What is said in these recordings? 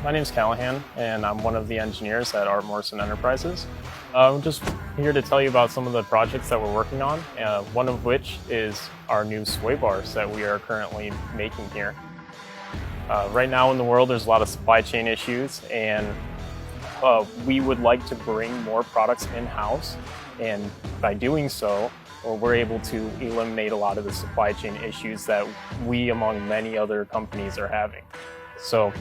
My name is Callahan, and I'm one of the engineers at our Morrison Enterprises. I'm just here to tell you about some of the projects that we're working on, one of which is our new Sway Bars that we are currently making here. Right now in the world, there's a lot of supply chain issues, and we would like to bring more products in-house, and by doing so, we're able to eliminate a lot of the supply chain issues that we, among many other companies, are having. So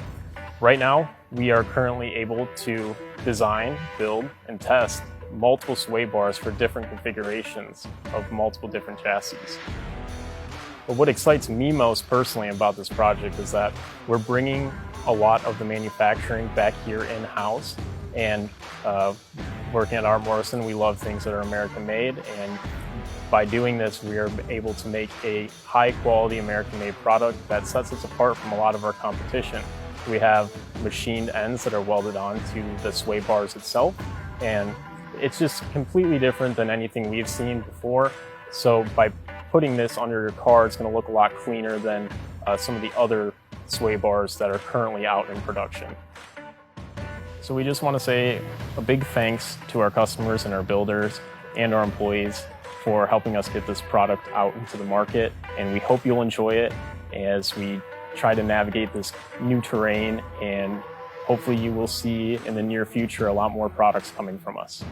right now, we are currently able to design, build, and test multiple sway bars for different configurations of multiple different chassis. But what excites me most personally about this project is that we're bringing a lot of the manufacturing back here in-house, and working at our Morrison, we love things that are American-made, and by doing this, we are able to make a high-quality American-made product that sets us apart from a lot of our competition. We have machined ends that are welded onto the sway bars itself, and it's just completely different than anything we've seen before. So by putting this under your car, it's going to look a lot cleaner than some of the other sway bars that are currently out in production. So we just want to say a big thanks to our customers and our builders and our employees for helping us get this product out into the market, and we hope you'll enjoy it as we try to navigate this new terrain, and hopefully you will see in the near future a lot more products coming from us.